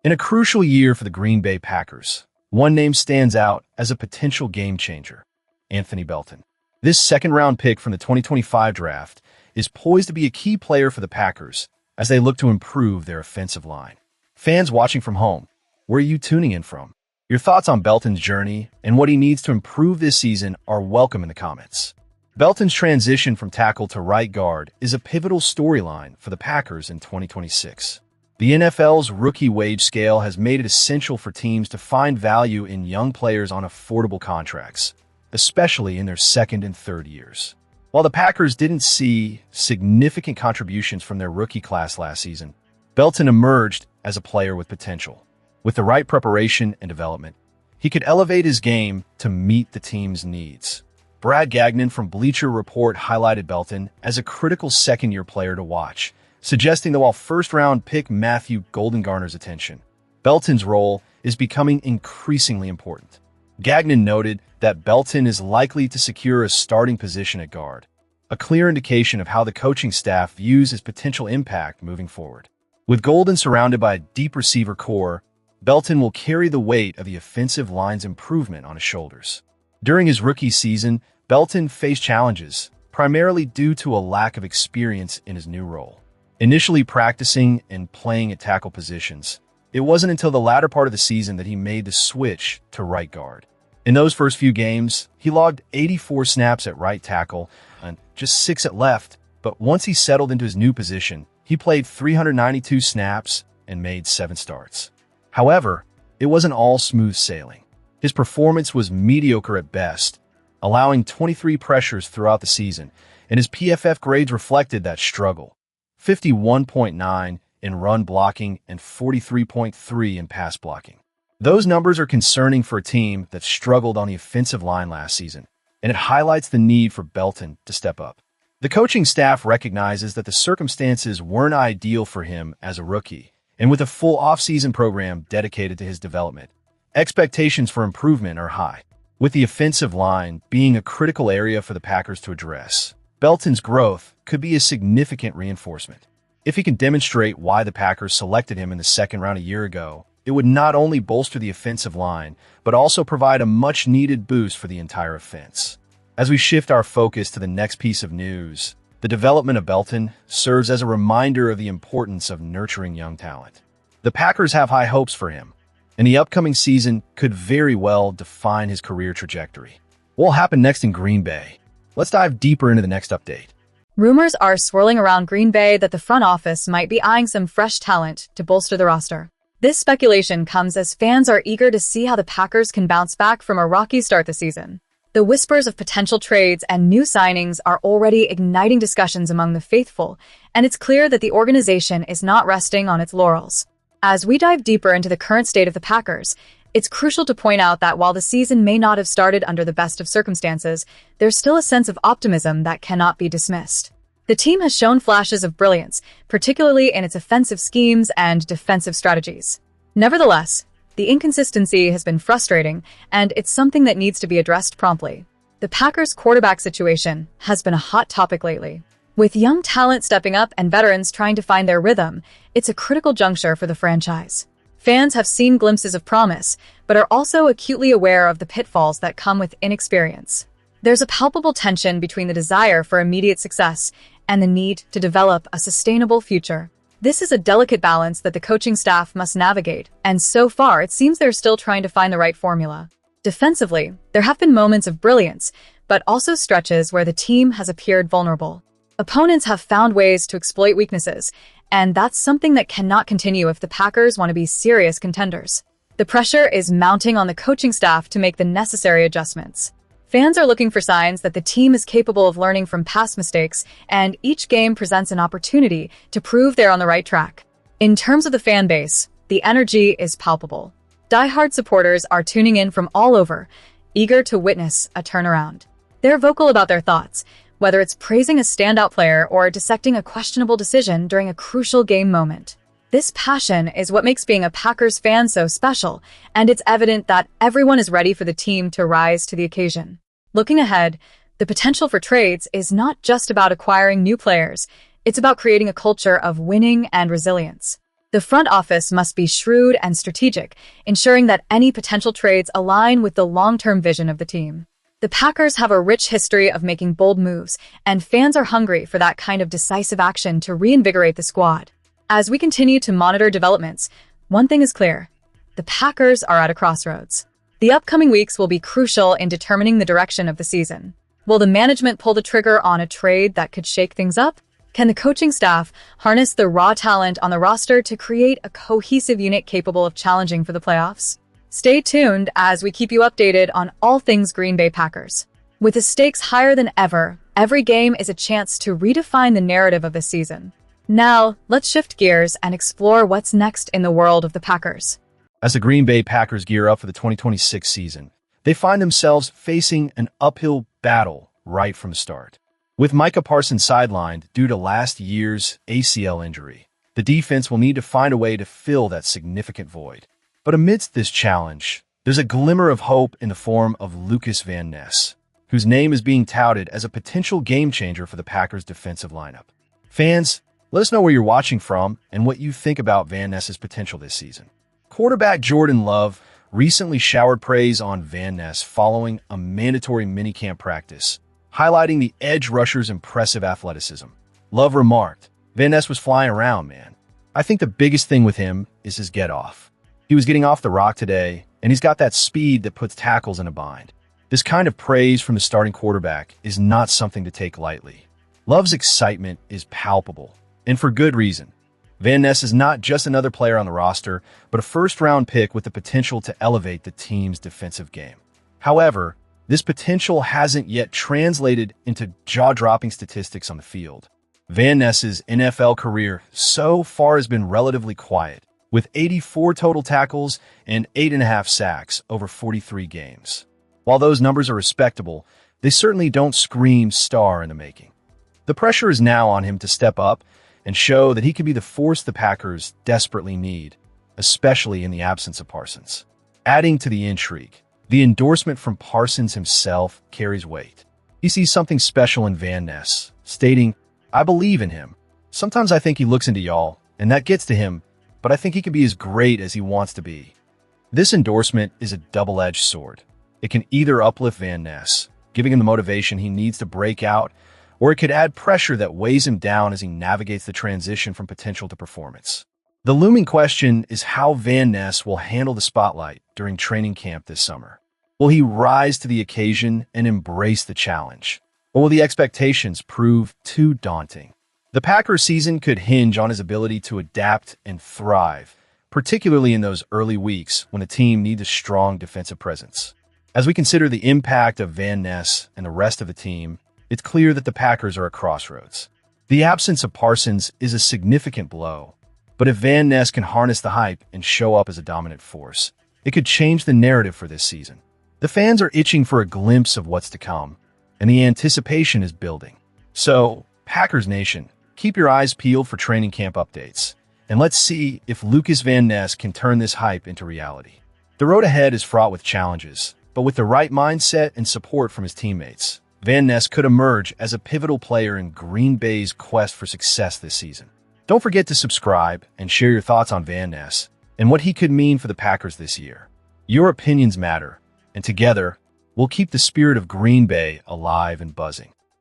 In a crucial year for the Green Bay Packers, one name stands out as a potential game changer: Anthony Belton. This second-round pick from the 2025 draft is poised to be a key player for the Packers as they look to improve their offensive line. Fans watching from home, where are you tuning in from? Your thoughts on Belton's journey and what he needs to improve this season are welcome in the comments. Belton's transition from tackle to right guard is a pivotal storyline for the Packers in 2026. The NFL's rookie wage scale has made it essential for teams to find value in young players on affordable contracts, especially in their second and third years. While the Packers didn't see significant contributions from their rookie class last season, Belton emerged as a player with potential. With the right preparation and development, he could elevate his game to meet the team's needs. Brad Gagnon from Bleacher Report highlighted Belton as a critical second-year player to watch, suggesting that while first-round pick Matthew Golden garners attention, Belton's role is becoming increasingly important. Gagnon noted that Belton is likely to secure a starting position at guard, a clear indication of how the coaching staff views his potential impact moving forward. With Golden surrounded by a deep receiver core, Belton will carry the weight of the offensive line's improvement on his shoulders. During his rookie season, Belton faced challenges, primarily due to a lack of experience in his new role. Initially practicing and playing at tackle positions, it wasn't until the latter part of the season that he made the switch to right guard. In those first few games, he logged 84 snaps at right tackle and just 6 at left, but once he settled into his new position, he played 392 snaps and made 7 starts. However, it wasn't all smooth sailing. His performance was mediocre at best, allowing 23 pressures throughout the season, and his PFF grades reflected that struggle: 51.9 in run blocking and 43.3 in pass blocking. Those numbers are concerning for a team that struggled on the offensive line last season, and it highlights the need for Belton to step up. The coaching staff recognizes that the circumstances weren't ideal for him as a rookie, and with a full offseason program dedicated to his development, expectations for improvement are high. With the offensive line being a critical area for the Packers to address, Belton's growth could be a significant reinforcement. If he can demonstrate why the Packers selected him in the second round a year ago, it would not only bolster the offensive line, but also provide a much-needed boost for the entire offense. As we shift our focus to the next piece of news, the development of Belton serves as a reminder of the importance of nurturing young talent. The Packers have high hopes for him, and the upcoming season could very well define his career trajectory. What will happen next in Green Bay? Let's dive deeper into the next update. Rumors are swirling around Green Bay that the front office might be eyeing some fresh talent to bolster the roster. This speculation comes as fans are eager to see how the Packers can bounce back from a rocky start this season. The whispers of potential trades and new signings are already igniting discussions among the faithful, and it's clear that the organization is not resting on its laurels. As we dive deeper into the current state of the Packers, it's crucial to point out that while the season may not have started under the best of circumstances, there's still a sense of optimism that cannot be dismissed. The team has shown flashes of brilliance, particularly in its offensive schemes and defensive strategies. Nevertheless, the inconsistency has been frustrating, and it's something that needs to be addressed promptly. The Packers' quarterback situation has been a hot topic lately. With young talent stepping up and veterans trying to find their rhythm, it's a critical juncture for the franchise. Fans have seen glimpses of promise, but are also acutely aware of the pitfalls that come with inexperience. There's a palpable tension between the desire for immediate success and the need to develop a sustainable future. This is a delicate balance that the coaching staff must navigate, and so far it seems they're still trying to find the right formula. Defensively, there have been moments of brilliance, but also stretches where the team has appeared vulnerable. Opponents have found ways to exploit weaknesses, and that's something that cannot continue if the Packers want to be serious contenders. The pressure is mounting on the coaching staff to make the necessary adjustments. Fans are looking for signs that the team is capable of learning from past mistakes, and each game presents an opportunity to prove they're on the right track. In terms of the fan base, the energy is palpable. Die-hard supporters are tuning in from all over, eager to witness a turnaround. They're vocal about their thoughts, whether it's praising a standout player or dissecting a questionable decision during a crucial game moment. This passion is what makes being a Packers fan so special, and it's evident that everyone is ready for the team to rise to the occasion. Looking ahead, the potential for trades is not just about acquiring new players, it's about creating a culture of winning and resilience. The front office must be shrewd and strategic, ensuring that any potential trades align with the long-term vision of the team. The Packers have a rich history of making bold moves, and fans are hungry for that kind of decisive action to reinvigorate the squad. As we continue to monitor developments, one thing is clear: the Packers are at a crossroads. The upcoming weeks will be crucial in determining the direction of the season. Will the management pull the trigger on a trade that could shake things up? Can the coaching staff harness the raw talent on the roster to create a cohesive unit capable of challenging for the playoffs? Stay tuned as we keep you updated on all things Green Bay Packers. With the stakes higher than ever, every game is a chance to redefine the narrative of the season. Now, let's shift gears and explore what's next in the world of the Packers. As the Green Bay Packers gear up for the 2026 season, they find themselves facing an uphill battle right from the start. With Micah Parsons sidelined due to last year's ACL injury, the defense will need to find a way to fill that significant void. But amidst this challenge, there's a glimmer of hope in the form of Lukas Van Ness, whose name is being touted as a potential game-changer for the Packers' defensive lineup. Fans, let us know where you're watching from and what you think about Van Ness's potential this season. Quarterback Jordan Love recently showered praise on Van Ness following a mandatory minicamp practice, highlighting the edge rusher's impressive athleticism. Love remarked, "Van Ness was flying around, man. I think the biggest thing with him is his get-off. He was getting off the rock today, and he's got that speed that puts tackles in a bind." This kind of praise from the starting quarterback is not something to take lightly. Love's excitement is palpable, and for good reason. Van Ness is not just another player on the roster, but a first-round pick with the potential to elevate the team's defensive game. However, this potential hasn't yet translated into jaw-dropping statistics on the field. Van Ness's NFL career so far has been relatively quiet, with 84 total tackles and 8.5 sacks over 43 games. While those numbers are respectable, they certainly don't scream star in the making. The pressure is now on him to step up and show that he can be the force the Packers desperately need, especially in the absence of Parsons. Adding to the intrigue, the endorsement from Parsons himself carries weight. He sees something special in Van Ness, stating, "I believe in him. Sometimes I think he looks into y'all, and that gets to him, but I think he can be as great as he wants to be." This endorsement is a double-edged sword. It can either uplift Van Ness, giving him the motivation he needs to break out, or it could add pressure that weighs him down as he navigates the transition from potential to performance. The looming question is how Van Ness will handle the spotlight during training camp this summer. Will he rise to the occasion and embrace the challenge? Or will the expectations prove too daunting? The Packers season could hinge on his ability to adapt and thrive, particularly in those early weeks when the team needs a strong defensive presence. As we consider the impact of Van Ness and the rest of the team, it's clear that the Packers are at crossroads. The absence of Parsons is a significant blow, but if Van Ness can harness the hype and show up as a dominant force, it could change the narrative for this season. The fans are itching for a glimpse of what's to come, and the anticipation is building. So, Packers Nation, keep your eyes peeled for training camp updates, and let's see if Lukas Van Ness can turn this hype into reality. The road ahead is fraught with challenges, but with the right mindset and support from his teammates, Van Ness could emerge as a pivotal player in Green Bay's quest for success this season. Don't forget to subscribe and share your thoughts on Van Ness and what he could mean for the Packers this year. Your opinions matter, and together, we'll keep the spirit of Green Bay alive and buzzing.